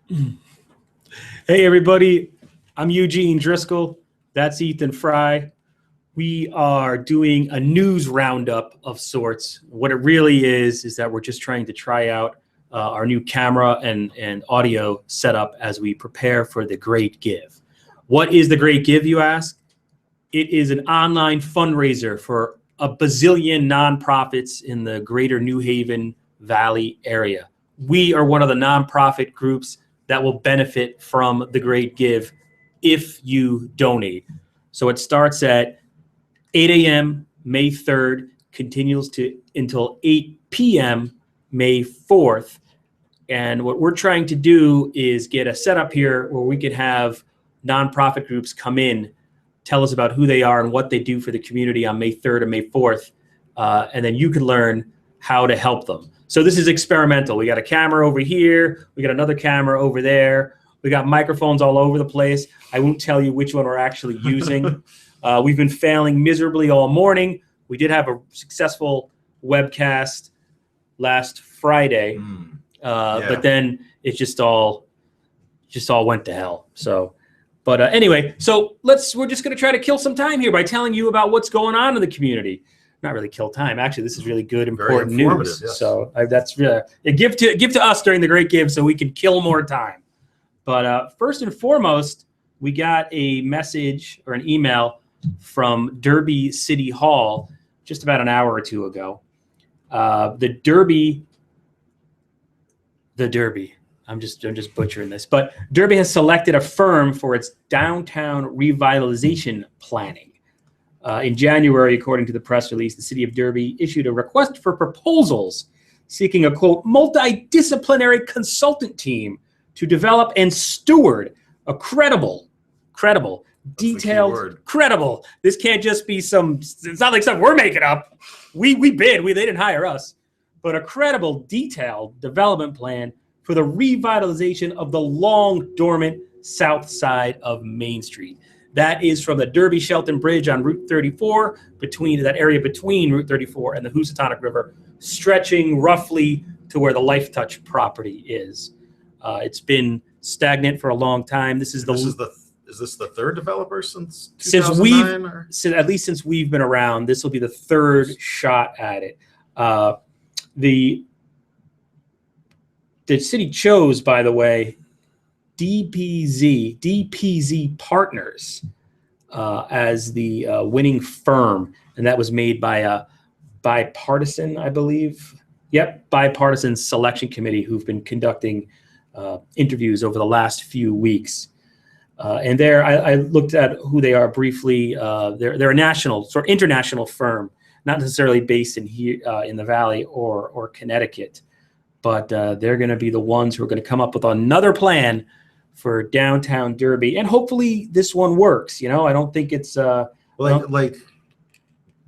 Hey, everybody. I'm Eugene Driscoll. That's Ethan Fry. We are doing a news roundup of sorts. What it really is that we're just trying to try out our new camera and audio setup as we prepare for the Great Give. What is the Great Give, you ask? It is an online fundraiser for a bazillion nonprofits in the greater New Haven Valley area. We are one of the nonprofit groups that will benefit from the Great Give if you donate. So it starts at 8 a.m. May 3rd, continues until 8 p.m. May 4th. And what we're trying to do is get a setup here where we could have nonprofit groups come in, tell us about who they are and what they do for the community on May 3rd and May 4th. And then you can learn how to help them. So this is experimental. We got a camera over here. We got another camera over there. We got microphones all over the place. I won't tell you which one we're actually using. We've been failing miserably all morning. We did have a successful webcast last Friday, but then it just all went to hell. So, but anyway, so we're just going to try to kill some time here by telling you about what's going on in the community. Not really kill time. Actually, this is really good, important news. Yes. So that's really a give to us during the Great Give so we can kill more time. But first and foremost, we got a message or an email from Derby City Hall just about an hour or two ago. The Derby. I'm just butchering this, but Derby has selected a firm for its downtown revitalization planning. In January, according to the press release, the city of Derby issued a request for proposals seeking a, quote, multidisciplinary consultant team to develop and steward a credible, detailed, credible. This can't just be it's not like stuff we're making up. We bid, they didn't hire us, but a credible, detailed development plan for the revitalization of the long dormant south side of Main Street. That is from the Derby Shelton Bridge on Route 34, between Route 34 and the Housatonic River, stretching roughly to where the Life Touch property is. It's been stagnant for a long time. Is this the third developer since 2009? Since we've been around, this will be the third shot at it. The city chose, by the way, DPZ Partners as the winning firm, and that was made by a bipartisan, I believe. Yep, bipartisan selection committee who've been conducting interviews over the last few weeks. And there, I looked at who they are briefly. They're a national, sort of international firm, not necessarily based in here in the Valley or Connecticut, but they're going to be the ones who are going to come up with another plan for downtown Derby, and hopefully this one works. I don't think it's this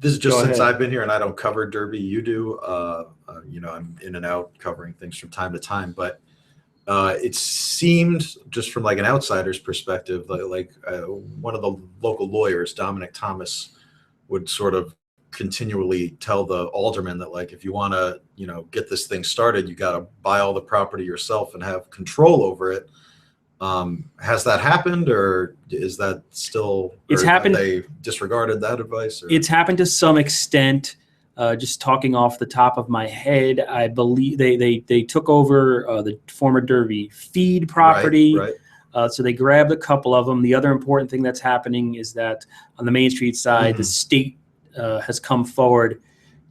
is just since I've been here, and I don't cover Derby. You do. I'm in and out covering things from time to time, but it seemed, just from like an outsider's perspective, one of the local lawyers, Dominic Thomas, would sort of continually tell the aldermen that, like, if you want to get this thing started, you got to buy all the property yourself and have control over it. Has that happened, or is that still? It's happened. They disregarded that advice. Or? It's happened to some extent. Just talking off the top of my head, I believe they took over the former Derby feed property. Right. So they grabbed a couple of them. The other important thing that's happening is that on the Main Street side, the state has come forward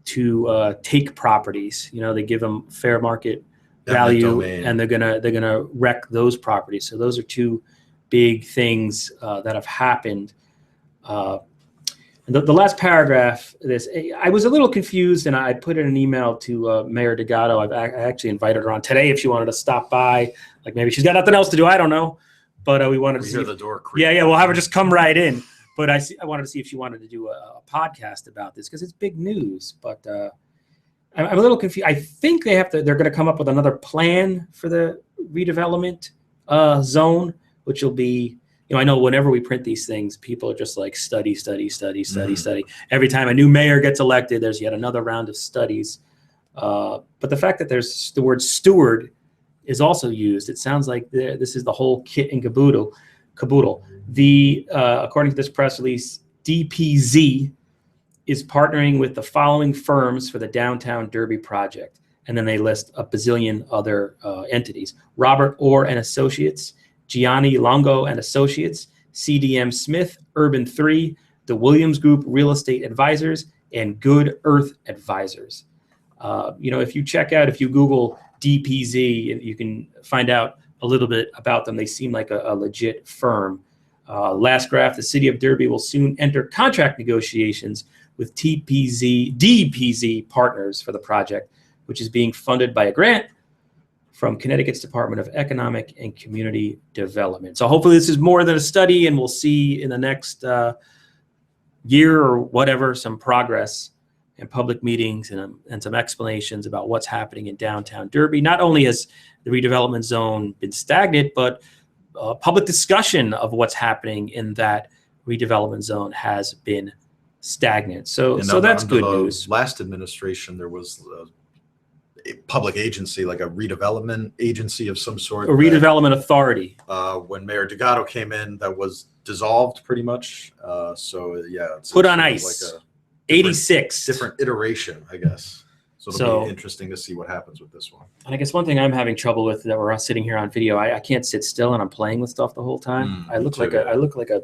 to take properties. They give them fair market value, and they're gonna wreck those properties. So those are two big things that have happened. And the last paragraph of this, I was a little confused, and I put in an email to Mayor D'Agato. I actually invited her on today if she wanted to stop by. Like, maybe she's got nothing else to do. I don't know, but we wanted to see the door creak. Yeah, we'll have her just come right in. But I wanted to see if she wanted to do a podcast about this because it's big news. But I'm a little confused. I think they're going to come up with another plan for the redevelopment zone, which will be, I know whenever we print these things, people are just like study. Every time a new mayor gets elected, there's yet another round of studies. But the fact that there's the word steward is also used. It sounds like this is the whole kit and caboodle. The according to this press release, DPZ is partnering with the following firms for the Downtown Derby project. And then they list a bazillion other entities: Robert Orr and Associates, Gianni Longo and Associates, CDM Smith, Urban 3, the Williams Group Real Estate Advisors, and Good Earth Advisors. If you Google DPZ, you can find out a little bit about them. They seem like a legit firm. Last graph, the city of Derby will soon enter contract negotiations with DPZ partners for the project, which is being funded by a grant from Connecticut's Department of Economic and Community Development. So hopefully this is more than a study, and we'll see in the next year or whatever some progress in public meetings and some explanations about what's happening in downtown Derby. Not only has the redevelopment zone been stagnant, but public discussion of what's happening in that redevelopment zone has been stagnant. So that's good news. Last administration, there was a public agency, like a redevelopment agency of some sort. A redevelopment authority. When Mayor Delgado came in, that was dissolved pretty much. It's put on ice. Like a 86. different iteration, I guess. So it'll be interesting to see what happens with this one. And I guess one thing I'm having trouble with, that we're sitting here on video, I can't sit still and I'm playing with stuff the whole time. I look like a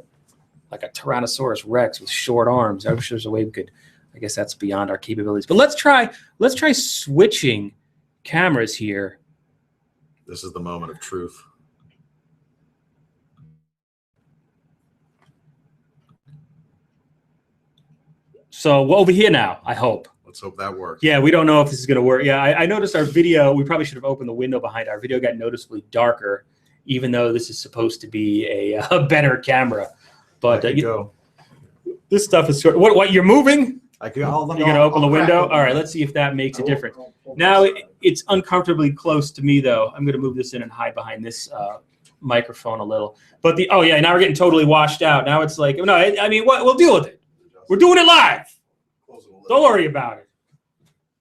Tyrannosaurus Rex with short arms. I wish there's a way we could. I guess that's beyond our capabilities. But let's try switching cameras here. This is the moment of truth. So we're over here now, I hope. Let's hope that works. Yeah, we don't know if this is going to work. Yeah, I noticed our video, we probably should have opened the window behind our video, got noticeably darker, even though this is supposed to be a better camera. But this stuff is sort of, what you're moving? You're going to open the window? All right, let's see if that makes a difference. Now it's uncomfortably close to me, though. I'm going to move this in and hide behind this microphone a little. But now we're getting totally washed out. Now it's like, no, I mean, we'll deal with it. We're doing it live. Don't worry about it.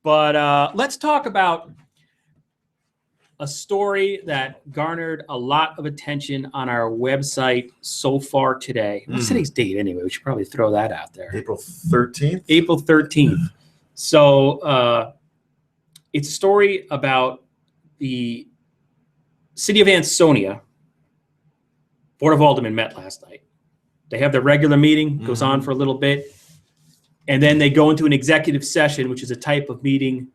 But let's talk about a story that garnered a lot of attention on our website so far today. What's today's date anyway? We should probably throw that out there. April 13th. April 13th. So it's a story about the city of Ansonia. Board of Aldermen met last night. They have their regular meeting, goes on for a little bit. And then they go into an executive session, which is a type of meeting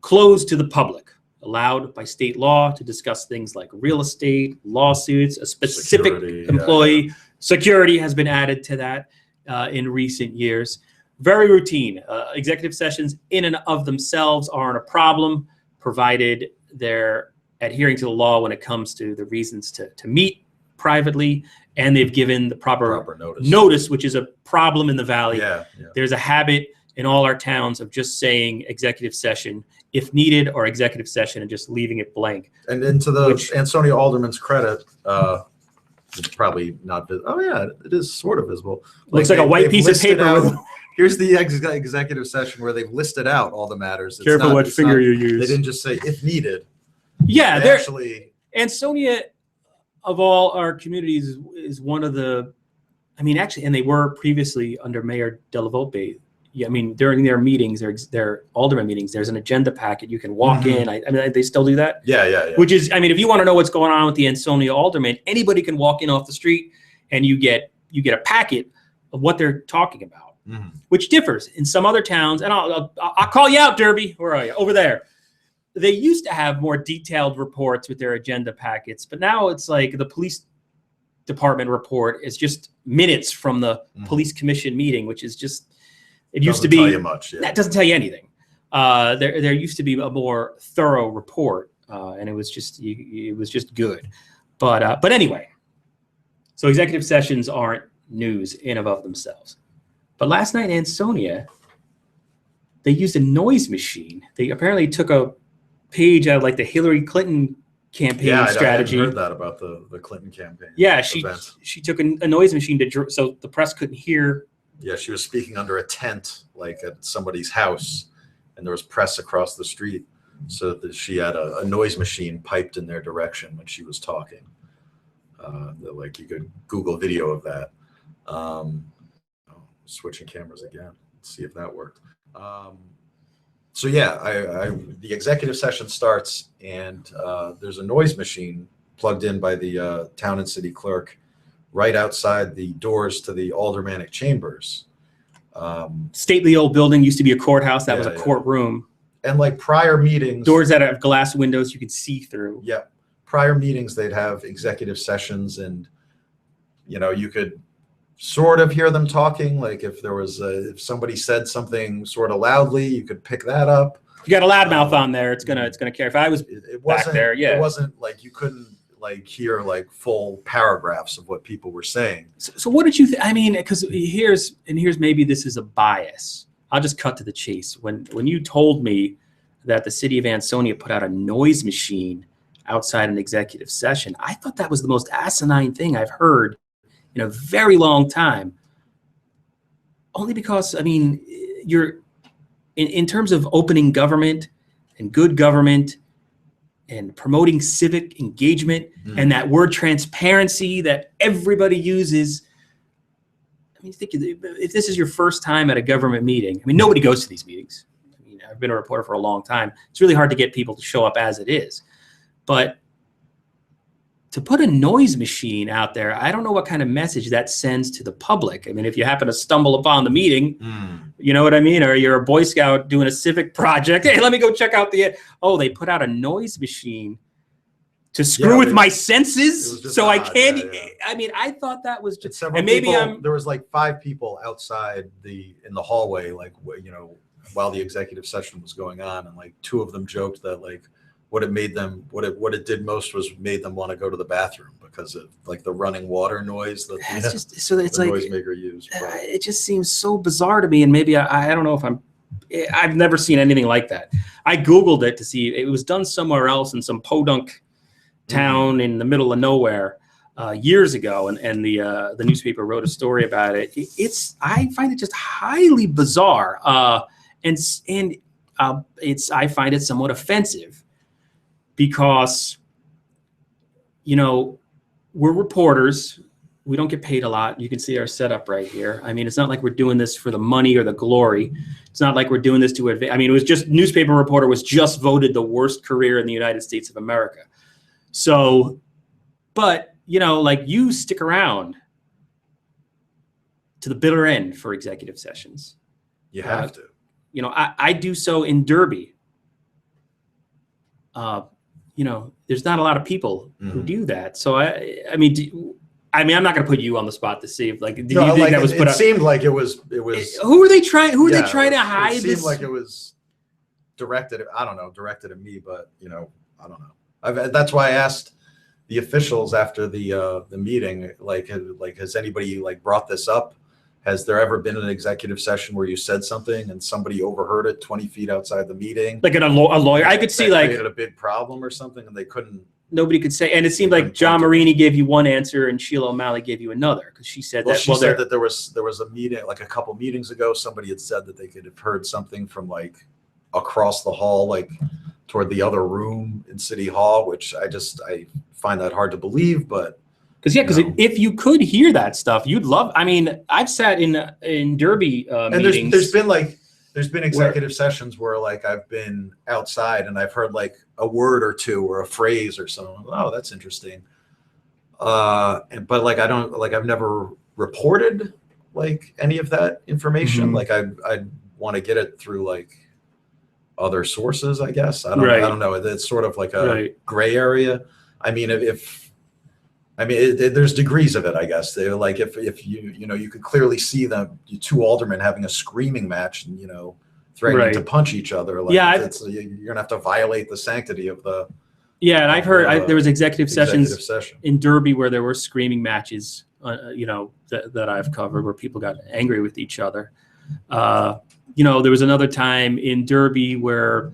closed to the public, allowed by state law to discuss things like real estate, lawsuits, a specific employee. Security has been added to that in recent years. Very routine. Executive sessions in and of themselves aren't a problem, provided they're adhering to the law when it comes to the reasons to meet privately, and they've given the proper notice, which is a problem in the Valley. There's a habit in all our towns of just saying executive session if needed, or executive session, and just leaving it blank. And then to the Ansonia Alderman's credit, it's probably not visible. Oh yeah, it is sort of visible. Looks like a white piece of paper. Here's the executive session where they've listed out all the matters. Careful what finger you use. They didn't just say if needed. Yeah, they actually. Ansonia, of all our communities, is one of the, and they were previously under Mayor Delavolpe. Yeah, during their meetings, their alderman meetings, there's an agenda packet you can walk in. They still do that. Yeah. Which is, if you want to know what's going on with the Ansonia alderman, anybody can walk in off the street and you get a packet of what they're talking about, which differs in some other towns. And I'll call you out, Derby. Where are you? Over there. They used to have more detailed reports with their agenda packets, but now it's like the police department report is just minutes from the police commission meeting, which is just, it used to be, tell you much, that doesn't tell you anything. There used to be a more thorough report, and it was just good. But anyway, so executive sessions aren't news in and of themselves. But last night in Ansonia, they used a noise machine. They apparently took a page out of like the Hillary Clinton campaign strategy. I heard that about the Clinton campaign. Yeah, she took a noise machine so the press couldn't hear. Yeah, she was speaking under a tent, like at somebody's house, and there was press across the street. so that she had a noise machine piped in their direction when she was talking. Like you could Google video of that. Switching cameras again. Let's see if that worked. So yeah, the executive session starts, and there's a noise machine plugged in by the town and city clerk right outside the doors to the aldermanic chambers. Stately old building, used to be a courthouse. That was a courtroom. And like prior meetings, doors that have glass windows you could see through. Yeah. Prior meetings, they'd have executive sessions, and you could sort of hear them talking. Like if there was if somebody said something sort of loudly, you could pick that up. If you got a loudmouth on there, it's gonna carry. If I was back there, it wasn't like you couldn't like hear like full paragraphs of what people were saying. So what did you think? I mean, because here's maybe this is a bias. I'll just cut to the chase. When you told me that the city of Ansonia put out a noise machine outside an executive session, I thought that was the most asinine thing I've heard in a very long time. Only because, I mean, you're in terms of opening government and good government and promoting civic engagement and that word transparency that everybody uses. I mean, think if this is your first time at a government meeting, I mean, nobody goes to these meetings. I mean, I've been a reporter for a long time. It's really hard to get people to show up as it is. But to put a noise machine out there, I don't know what kind of message that sends to the public. I mean, if you happen to stumble upon the meeting, you know what I mean? Or you're a Boy Scout doing a civic project. Hey, let me go check out they put out a noise machine to screw with my senses, so I can't. I mean, I thought that was just. And maybe there was like 5 people outside in the hallway, like while the executive session was going on, and like 2 of them joked that like what it did most was made them want to go to the bathroom because of like the running water noise that it's the like noisemaker used. It just seems so bizarre to me, and maybe I don't know if I've never seen anything like that. I Googled it to see it was done somewhere else in some podunk town in the middle of nowhere years ago, and the newspaper wrote a story about it. I find it just highly bizarre, and I find it somewhat offensive because we're reporters. We don't get paid a lot. You can see our setup right here. I mean, it's not like we're doing this for the money or the glory. It's not like we're doing this to advance. I mean, it was just newspaper reporter was just voted the worst career in the United States of America. So, but, like you stick around to the bitter end for executive sessions. You have to. I do so in Derby. There's not a lot of people who do that. So, I mean, I'm not going to put you on the spot to see if, like, did you think that was put up? It seemed like it was. Who are they trying? Who are they trying to hide? It seemed like it was directed. I don't know, directed at me, but I don't know. That's why I asked the officials after the meeting, like has anybody like brought this up? Has there ever been an executive session where you said something and somebody overheard it 20 feet outside the meeting? Like a lawyer, I could see like created a big problem or something, and they couldn't. Nobody could say, and it seemed like John Marini gave you one answer and Sheila O'Malley gave you another because she said that. She said that there was a meeting like a couple meetings ago. Somebody had said that they could have heard something from like across the hall, like toward the other room in City Hall, which I find that hard to believe, but because if you could hear that stuff, you'd love. I mean, I've sat in Derby and meetings. There's been executive sessions where like I've been outside and I've heard like a word or two or a phrase or something. Oh, that's interesting. But like I've never reported like any of that information. Like I want to get it through like other sources, I guess. I don't know. It's sort of like a gray area. I mean, there's degrees of it, I guess. They're like if you could clearly see the 2 aldermen having a screaming match and threatening to punch each other. Like you're gonna have to violate the sanctity of the. Yeah, and I've heard there was exexetive session in Derby where there were screaming matches. That I've covered where people got angry with each other. There was another time in Derby where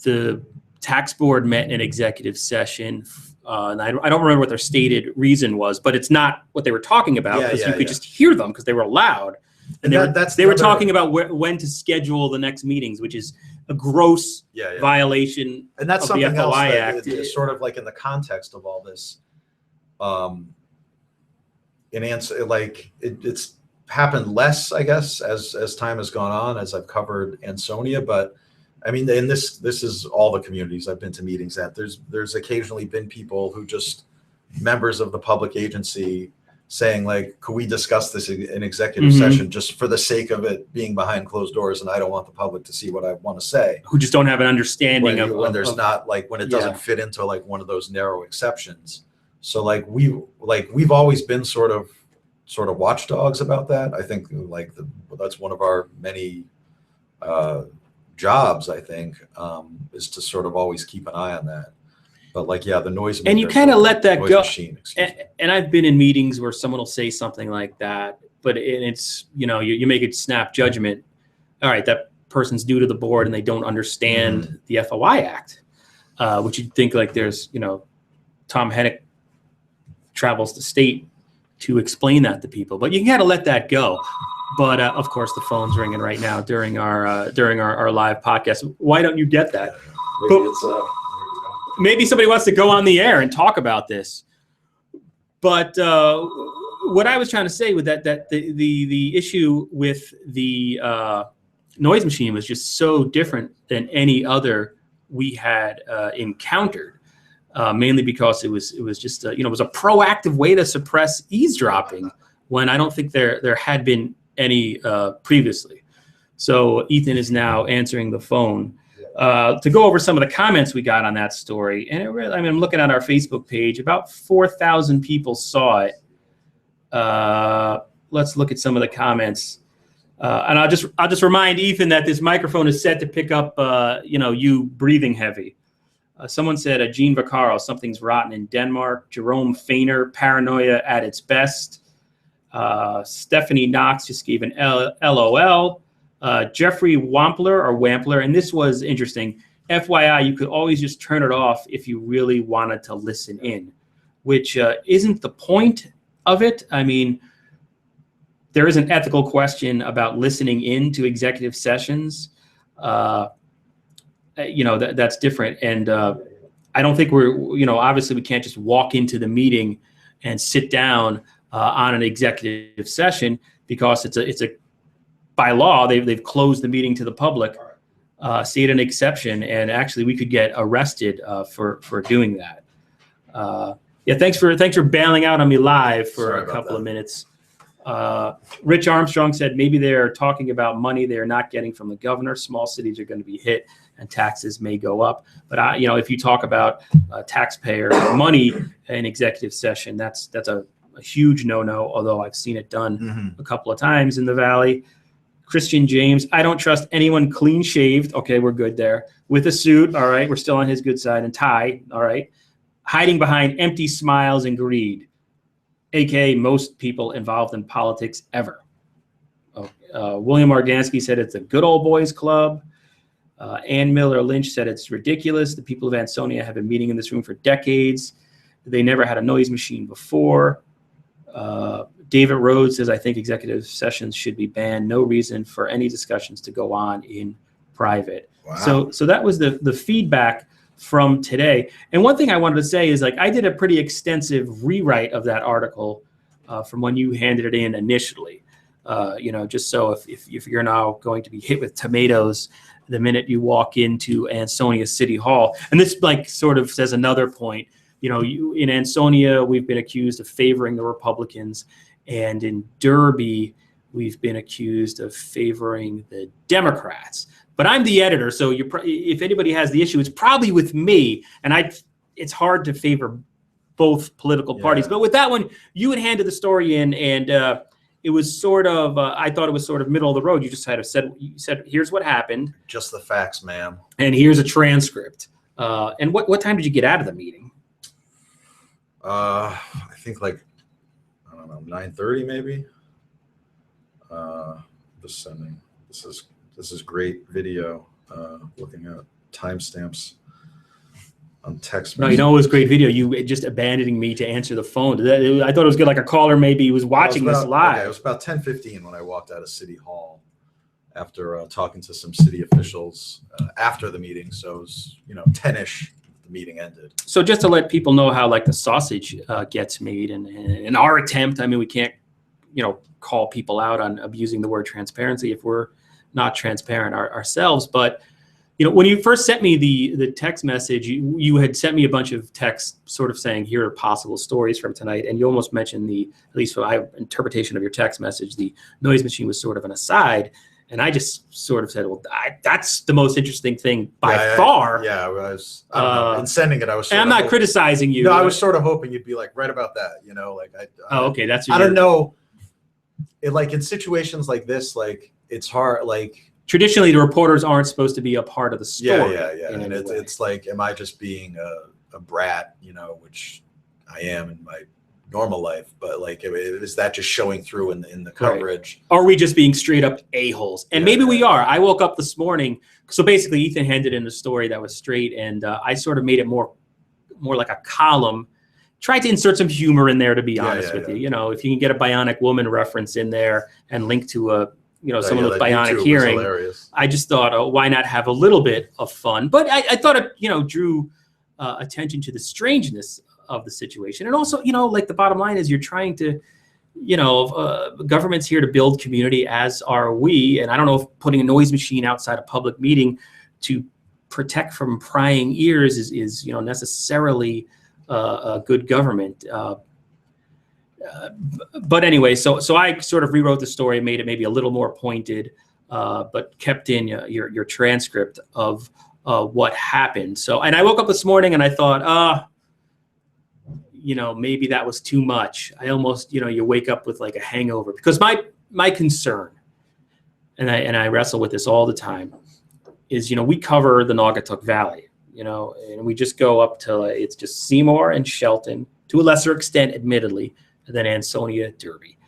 the tax board met in an executive session. And I don't remember what their stated reason was, but it's not what they were talking about because you could just hear them because they were loud. And they were talking about when to schedule the next meetings, which is a gross Yeah. violation And that's of the something else FOI that Act. is sort of like in the context of all this. In answer, like it's happened less, I guess, as time has gone on, as I've covered Ansonia. But I mean, and this is all the communities I've been to meetings at. There's occasionally been people who just members of the public agency saying like, could we discuss this in executive session just for the sake of it being behind closed doors, and I don't want the public to see what I want to say. Who just don't have an understanding when there's not like when it doesn't fit into like one of those narrow exceptions. So like we've always been sort of watchdogs about that. I think like that's one of our many jobs, I think, is to sort of always keep an eye on that. But like, yeah, the noise. And you kind of let that go. Machine, and I've been in meetings where someone will say something like that, but it's, you make a snap judgment. All right, that person's new to the board and they don't understand the FOI Act, which you'd think like there's, Tom Hennick travels the state to explain that to people, but you got to let that go. But of course, the phone's ringing right now during our live podcast. Why don't you get that? Maybe somebody wants to go on the air and talk about this. But what I was trying to say with that the issue with the noise machine was just so different than any other we had encountered. Mainly because it was just it was a proactive way to suppress eavesdropping when I don't think there had been any previously. So Ethan is now answering the phone to go over some of the comments we got on that story. And I'm looking at our Facebook page, about 4,000 people saw it. Let's look at some of the comments. And I'll just remind Ethan that this microphone is set to pick up you breathing heavy. Someone said, Gene Vaccaro, something's rotten in Denmark. Jerome Fainer, paranoia at its best. Stephanie Knox just gave an LOL. Jeffrey Wampler, and this was interesting. FYI, you could always just turn it off if you really wanted to listen in, which isn't the point of it. I mean, there is an ethical question about listening in to executive sessions. That's different. And I don't think obviously we can't just walk into the meeting and sit down on an executive session because it's a by law, they've closed the meeting to the public, see it an exception. And actually we could get arrested for doing that. Thanks for bailing out on me live for a couple of minutes. Rich Armstrong said maybe they're talking about money they're not getting from the governor. Small cities are going to be hit and taxes may go up. But if you talk about taxpayer money in executive session, that's a huge no-no, although I've seen it done a couple of times in the Valley. Christian James, I don't trust anyone clean shaved. Okay, we're good there. With a suit, all right, we're still on his good side, and tie, all right. Hiding behind empty smiles and greed, aka most people involved in politics ever. William Argansky said it's a good old boys club. Ann Miller Lynch said it's ridiculous. The people of Ansonia have been meeting in this room for decades. They never had a noise machine before. David Rhodes says, I think executive sessions should be banned. No reason for any discussions to go on in private. Wow. So that was the feedback from today. And one thing I wanted to say is, like, I did a pretty extensive rewrite of that article from when you handed it in initially. Just so if you're now going to be hit with tomatoes the minute you walk into Ansonia City Hall. And this sort of says another point. In Ansonia, we've been accused of favoring the Republicans. And in Derby, we've been accused of favoring the Democrats. But I'm the editor, so if anybody has the issue, it's probably with me. And it's hard to favor both political parties. But with that one, you had handed the story in, and it was sort of, I thought it was sort of middle of the road. You just had said, here's what happened. Just the facts, ma'am. And here's a transcript. And what time did you get out of the meeting? I think 9:30 maybe. Just sending. This is great video. Looking at timestamps on text message. No, it was great video. You just abandoning me to answer the phone. I thought it was good, like a caller maybe was watching this live. Okay, it was about 10:15 when I walked out of City Hall, after talking to some city officials after the meeting. So it was, 10-ish, the meeting ended. So just to let people know how like the sausage gets made, and in our attempt, I mean, we can't, call people out on abusing the word transparency if we're not transparent ourselves. But, when you first sent me the text message, you had sent me a bunch of texts sort of saying, here are possible stories from tonight. And you almost mentioned at least for my interpretation of your text message, the noise machine was sort of an aside. And I just sort of said, well, that's the most interesting thing by far. Yeah, I was, I don't know, in sending it, I was and I'm not criticizing you. No, I was sort of hoping you'd be like, right about that, okay, that's I don't know. Like in situations like this, like it's hard, like traditionally the reporters aren't supposed to be a part of the story. Yeah. And it's like, am I just being a brat, which I am in my normal life, but like, is that just showing through in the coverage? Right. Are we just being straight up a-holes? And maybe we are. I woke up this morning. So basically Ethan handed in a story that was straight, and I sort of made it more like a column. Tried to insert some humor in there, to be honest with you. If you can get a Bionic Woman reference in there and link to a, someone with bionic hearing, I just thought, oh, why not have a little bit of fun? But I thought it, drew attention to the strangeness of the situation. And also, like the bottom line is you're trying to, government's here to build community, as are we. And I don't know if putting a noise machine outside a public meeting to protect from prying ears is necessarily a good government. But anyway, so I sort of rewrote the story, made it maybe a little more pointed, but kept in your transcript of what happened. So, and I woke up this morning and I thought, maybe that was too much. I almost, you wake up with like a hangover, because my concern, and I wrestle with this all the time, is, we cover the Naugatuck Valley. And we just go up to, it's just Seymour and Shelton, to a lesser extent, admittedly, and then Ansonia, Derby.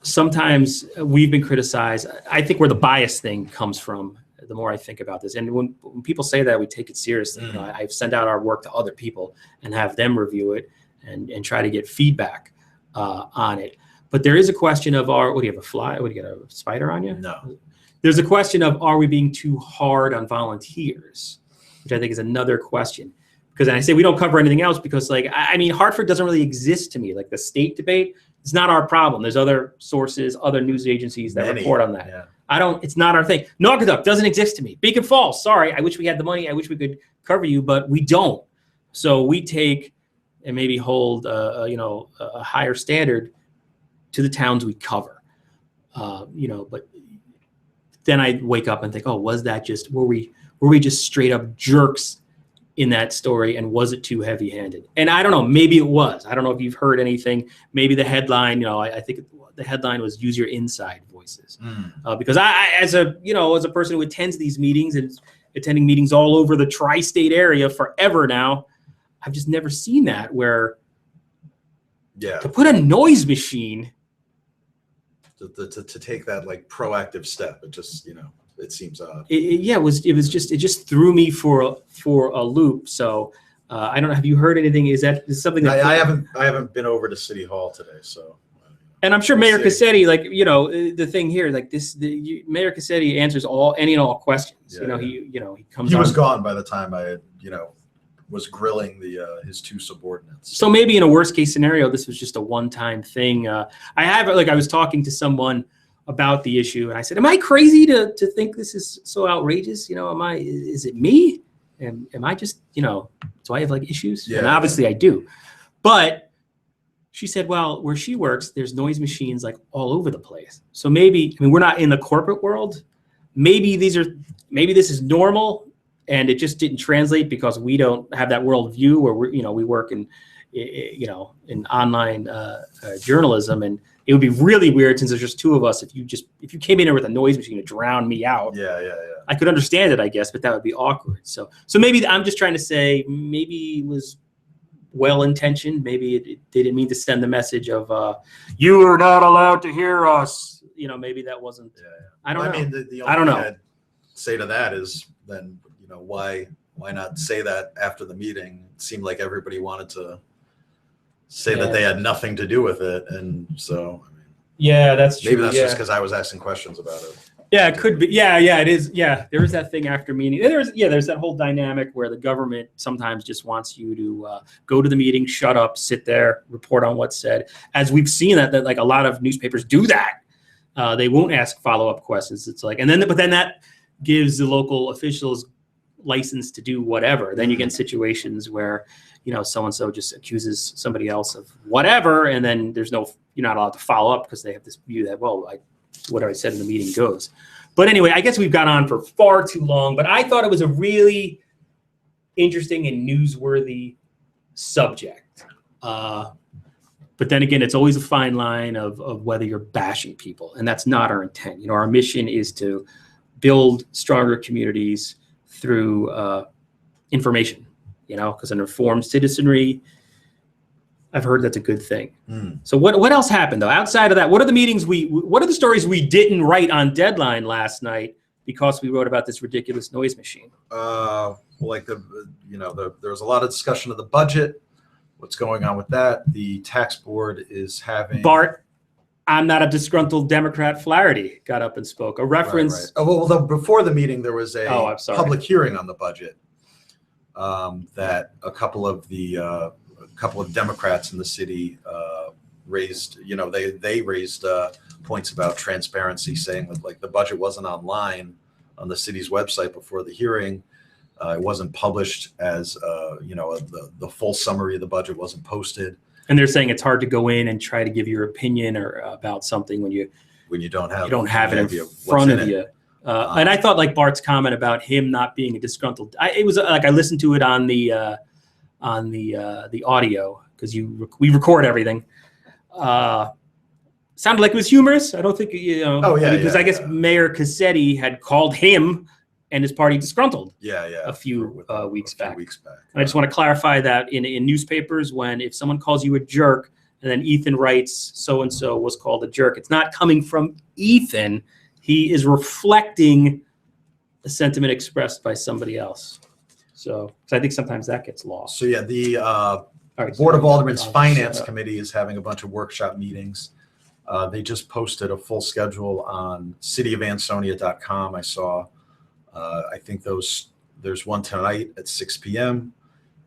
Sometimes we've been criticized. I think where the bias thing comes from, the more I think about this. And when people say that, we take it seriously. I've sent out our work to other people and have them review it and try to get feedback on it. But there is a question of what do you have, a fly? What do you got, a spider on you? No. There's a question of, are we being too hard on volunteers, which I think is another question. Because I say we don't cover anything else because, Hartford doesn't really exist to me. Like the state debate, it's not our problem. There's other sources, other news agencies that report on that. Yeah. It's not our thing. Naugatuck doesn't exist to me. Beacon Falls, sorry, I wish we had the money. I wish we could cover you, but we don't. So we take and maybe hold, a higher standard to the towns we cover. But then I wake up and think, oh, was that just, were we just straight up jerks in that story, and was it too heavy-handed? And I don't know, maybe it was. I don't know if you've heard anything. Maybe the headline, I think the headline was "Use Your Inside Voices," because I, as a person who attends these meetings and attending meetings all over the tri-state area forever now, I've just never seen that where to put a noise machine. To take that like proactive step, it just it seems odd. It just threw me for a loop. So I don't know. Have you heard anything? Is something that I haven't been over to City Hall today, so. And I'm sure Mayor Cassetti, the thing here, Mayor Cassetti answers any and all questions. He comes. He was gone by the time I had was grilling his two subordinates. So maybe in a worst case scenario, this was just a one-time thing. I was talking to someone about the issue, and I said, am I crazy to think this is so outrageous? Is it me? Am I just, do I have issues? Yeah, and obviously I do. But she said, well, where she works, there's noise machines all over the place. So maybe, we're not in the corporate world. Maybe this is normal. And it just didn't translate because we don't have that worldview where we work in online journalism, and it would be really weird since there's just two of us. If you came in here with a noise machine to drown me out, I could understand it, I guess, but that would be awkward. So maybe I'm just trying to say maybe it was well intentioned. Maybe they didn't mean to send the message of you are not allowed to hear us. Maybe that wasn't. I don't know. The only thing I'd say to that is then. Why not say that after the meeting? It seemed like everybody wanted to say that they had nothing to do with it, and so Yeah, that's true. Maybe that's just Yeah. because I was asking questions about it. Yeah, it could be. Yeah, it is. Yeah, there is that thing after meeting. There's that whole dynamic where the government sometimes just wants you to go to the meeting, shut up, sit there, report on what's said. As we've seen that like a lot of newspapers do that. They won't ask follow-up questions. It's like, but then that gives the local officials license to do whatever. Then you get situations where, so-and-so just accuses somebody else of whatever, and then you're not allowed to follow up because they have this view that, well, whatever I said in the meeting goes. But anyway, I guess we've gone on for far too long, but I thought it was a really interesting and newsworthy subject. But then again, it's always a fine line of whether you're bashing people, and that's not our intent. Our mission is to build stronger communities through information, because an informed citizenry, I've heard that's a good thing. So what else happened though? Outside of that, what are the stories we didn't write on deadline last night because we wrote about this ridiculous noise machine? There was a lot of discussion of the budget. What's going on with that? The tax board is having Bart, I'm not a disgruntled Democrat. Flaherty got up and spoke. A reference. Right. Oh, well, before the meeting, there was a I'm sorry. public hearing on the budget that a couple of Democrats in the city raised. They raised points about transparency, saying that like the budget wasn't online on the city's website before the hearing. It wasn't published as the full summary of the budget wasn't posted. And they're saying it's hard to go in and try to give your opinion or about something when you don't have it in front of you. And I thought like Bart's comment about him not being a disgruntled. It was like I listened to it on the audio because we record everything. Sounded like it was humorous. I don't think because I guess Mayor Cassetti had called him and his party disgruntled. A few weeks back. And I just want to clarify that in newspapers, if someone calls you a jerk and then Ethan writes so-and-so was called a jerk, it's not coming from Ethan. He is reflecting a sentiment expressed by somebody else. So I think sometimes that gets lost. So the Board of Aldermen's Finance Committee is having a bunch of workshop meetings. They just posted a full schedule on cityofansonia.com. I saw. I think there's one tonight at 6 p.m.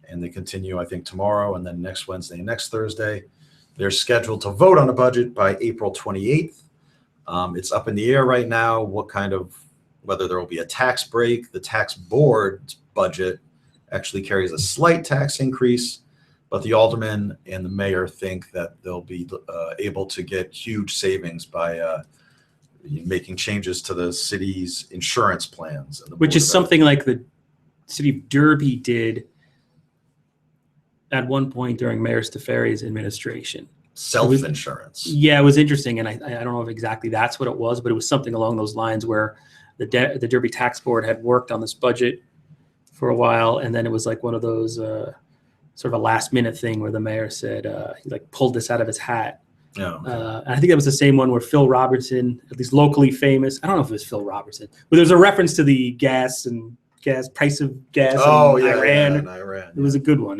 and they continue, I think, tomorrow and then next Wednesday and next Thursday. They're scheduled to vote on a budget by April 28th. It's up in the air right now whether there will be a tax break. The tax board's budget actually carries a slight tax increase, but the aldermen and the mayor think that they'll be able to get huge savings by making changes to the city's insurance plans. Which is something like the city of Derby did at one point during Mayor Stefari's administration. Self-insurance. It was interesting. And I don't know if exactly that's what it was, but it was something along those lines where the Derby Tax Board had worked on this budget for a while. And then it was like one of those sort of a last minute thing where the mayor said, he like pulled this out of his hat. And I think that was the same one where Phil Robertson, at least locally famous. I don't know if it was Phil Robertson, but there's a reference to the price of gas in Iran. In Iran. It was a good one.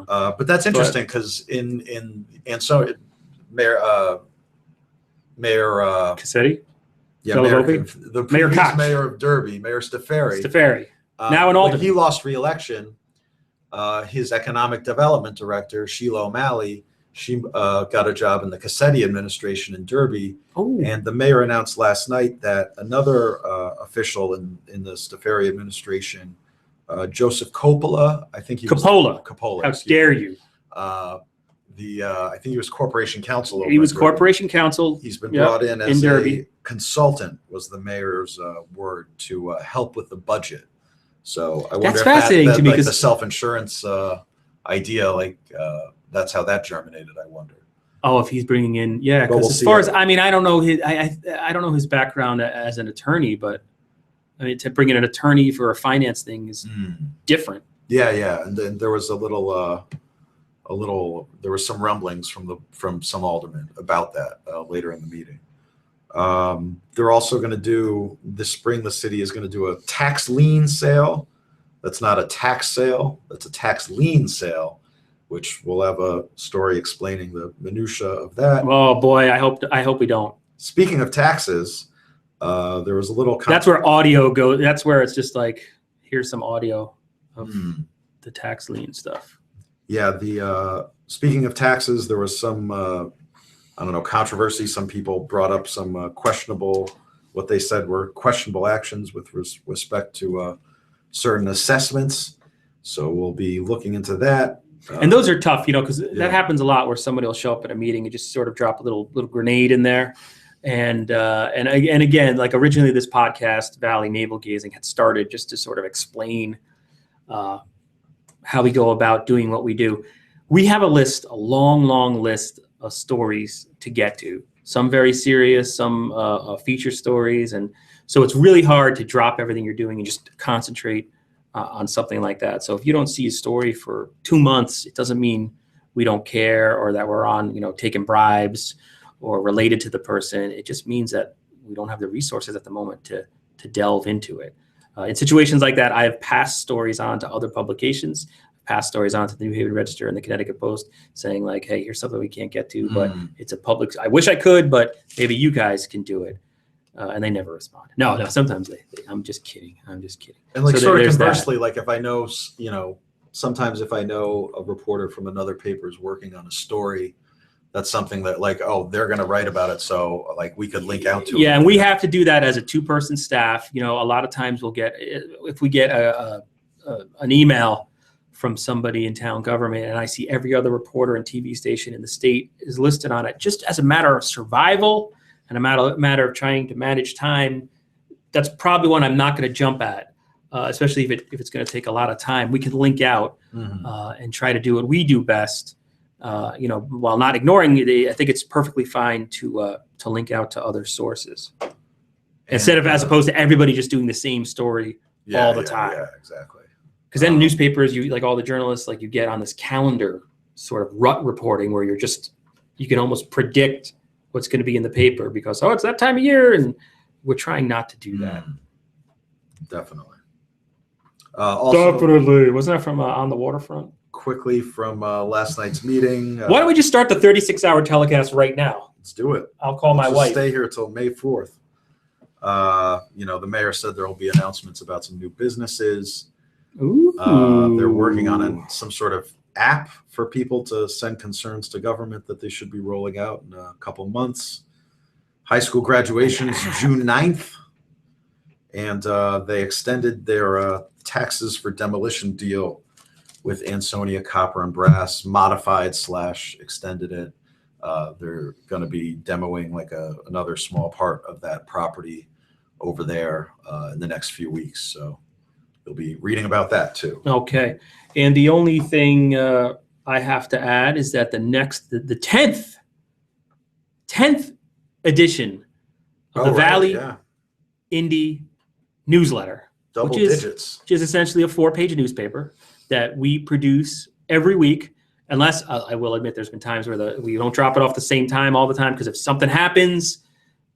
But that's interesting because Mayor Cassetti? The Mayor previous Cox. mayor of Derby, Mayor Stefari. Now an alderman. When he lost re-election, his economic development director, Sheila O'Malley, she got a job in the Cassetti administration in Derby. And the mayor announced last night that another official in the Stefari administration, Joseph Coppola, I think he was Coppola. How dare you? I think he was corporation counsel. He was corporation counsel. He's been brought in as Derby. a consultant, was the mayor's word, to help with the budget. So I wonder if fascinating to me because the self-insurance idea, that's how that germinated. I wonder. Oh, if he's bringing in, because I don't know I don't know his background as an attorney, but I mean to bring in an attorney for a finance thing is different. And then there was there was some rumblings from some aldermen about that later in the meeting. They're also going to do this spring. The city is going to do a tax lien sale. That's not a tax sale. That's a tax lien sale, which we'll have a story explaining the minutia of that. Oh boy, I hope we don't. Speaking of taxes, there was a little. That's where audio goes. That's where it's just like, here's some audio of the tax lien stuff. Yeah, the speaking of taxes, there was some I don't know, controversy. Some people brought up some questionable, what they said were questionable actions with respect to certain assessments. So we'll be looking into that. And those are tough, because that happens a lot where somebody will show up at a meeting and just sort of drop a little grenade in there. And again, like originally this podcast, Valley Navel Gazing, had started just to sort of explain how we go about doing what we do. We have a long list of stories to get to. Some very serious, some feature stories. And so it's really hard to drop everything you're doing and just concentrate on something like that. So if you don't see a story for 2 months, it doesn't mean we don't care or that we're on, taking bribes or related to the person. It just means that we don't have the resources at the moment to delve into it. In situations like that, I have passed stories on to other publications, passed stories on to the New Haven Register and the Connecticut Post, saying like, hey, here's something we can't get to, but it's a public, I wish I could, but maybe you guys can do it. And they never respond. No, sometimes I'm just kidding. And like, so sort of conversely, like if I know, sometimes if I know a reporter from another paper is working on a story, that's something that like, oh, they're going to write about it. So like we could link out to it. Yeah. And we have to do that as a 2-person staff. A lot of times we'll get, if we get an email from somebody in town government and I see every other reporter and TV station in the state is listed on it, just as a matter of survival and a matter of trying to manage time, that's probably one I'm not going to jump at, especially if it's going to take a lot of time. We can link out and try to do what we do best, while not ignoring it. I think it's perfectly fine to link out to other sources instead of as opposed to everybody just doing the same story all the time. Yeah, exactly. Because then newspapers, you like all the journalists, like you get on this calendar sort of rut reporting where you can almost predict what's going to be in the paper because, it's that time of year. And we're trying not to do that. Definitely. Definitely. Wasn't that from On the Waterfront? Quickly from last night's meeting. Why don't we just start the 36-hour telecast right now? Let's do it. I'll call my wife. Stay here till May 4th. The mayor said there will be announcements about some new businesses. Ooh. They're working on some sort of app for people to send concerns to government that they should be rolling out in a couple months. High school graduations June 9th. And they extended their taxes for demolition deal with Ansonia Copper and Brass, modified / extended it. They're going to be demoing like another small part of that property over there in the next few weeks. So you'll be reading about that too. Okay. And the only thing I have to add is that the 10th edition of the Valley Indy newsletter, double digits, which is essentially a 4-page newspaper that we produce every week, unless I will admit there's been times where we don't drop it off the same time all the time, because if something happens,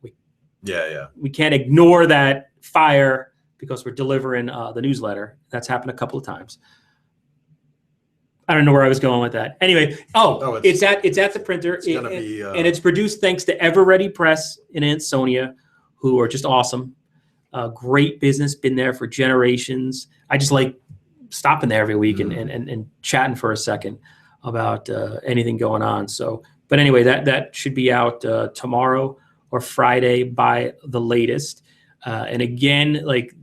we can't ignore that fire because we're delivering the newsletter. That's happened a couple of times. I don't know where I was going with that. Anyway, it's at the printer, and it's produced thanks to Ever Ready Press in Ansonia, who are just awesome. Great business, been there for generations. I just like stopping there every week and chatting for a second about anything going on. So, but anyway, that should be out tomorrow or Friday by the latest. And again, like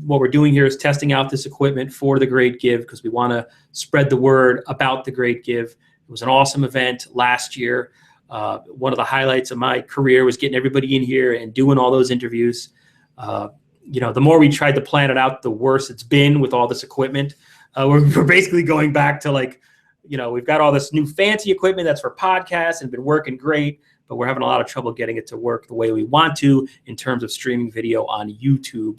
what we're doing here is testing out this equipment for the Great Give, because we want to spread the word about the Great Give. It was an awesome event last year. One of the highlights of my career was getting everybody in here and doing all those interviews. The more we tried to plan it out, the worse it's been with all this equipment. We're basically going back to we've got all this new fancy equipment that's for podcasts and been working great, but we're having a lot of trouble getting it to work the way we want to in terms of streaming video on YouTube.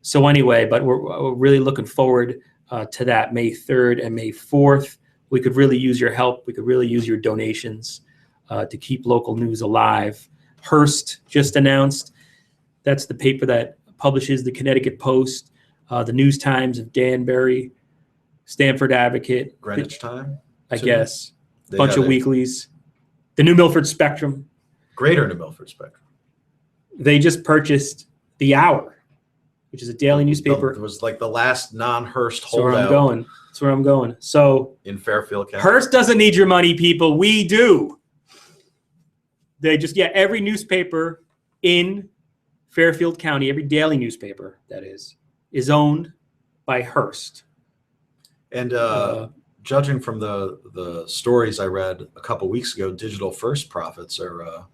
So anyway, but we're really looking forward to that May 3rd and May 4th. We could really use your help. We could really use your donations to keep local news alive. Hearst just announced. That's the paper that publishes the Connecticut Post, the News Times of Danbury, Stanford Advocate, Greenwich time, I too? guess. They Bunch had of a weeklies. The New Milford Spectrum. Greater New Milford Spectrum. They just purchased The Hour, which is a daily newspaper. It was like the last non-Hearst That's where I'm holdout going. That's where I'm going. So in Fairfield County. Hearst doesn't need your money, people. We do. They just, every newspaper in Fairfield County, every daily newspaper, that is owned by Hearst. And judging from the stories I read a couple weeks ago, Digital First profits are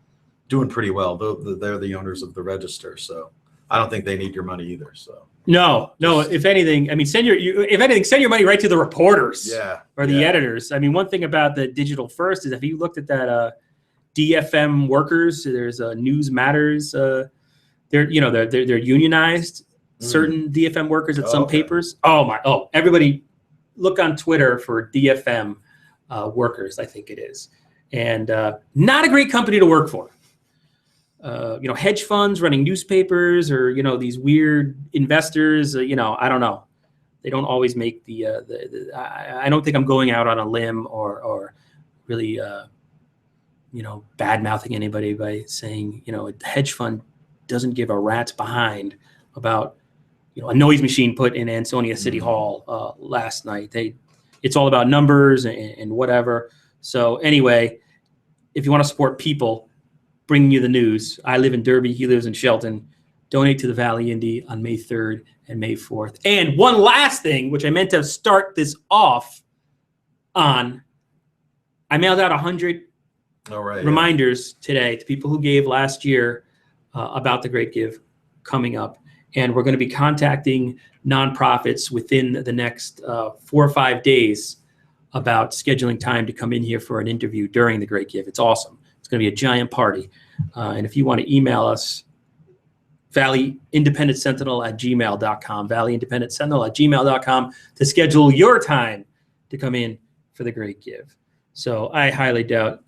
doing pretty well. They're the owners of the Register, so I don't think they need your money either. So no. If anything, I mean, send your money right to the reporters, or the editors. I mean, one thing about the Digital First is if you looked at that DFM workers, there's News Matters. They're unionized. Certain DFM workers at some papers. Everybody, look on Twitter for DFM workers. I think it is, and not a great company to work for. Hedge funds running newspapers, or these weird investors. I don't know. They don't always make I don't think I'm going out on a limb or really bad mouthing anybody by saying a hedge fund doesn't give a rat's behind about a noise machine put in Ansonia City Hall last night. It's all about numbers and whatever. So anyway, if you want to support people bringing you the news, I live in Derby, he lives in Shelton. Donate to the Valley Indy on May 3rd and May 4th. And one last thing, which I meant to start this off on, I mailed out 100 reminders today to people who gave last year about the Great Give coming up. And we're going to be contacting nonprofits within the next 4 or 5 days about scheduling time to come in here for an interview during the Great Give. It's awesome. It's going to be a giant party. And if you want to email us, valleyindependentsentinel@gmail.com, valleyindependentsentinel@gmail.com to schedule your time to come in for the Great Give. So I highly doubt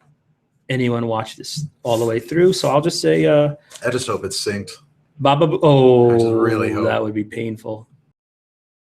anyone watched this all the way through. So I'll just say, I just hope it's synced. I just really hope. That would be painful.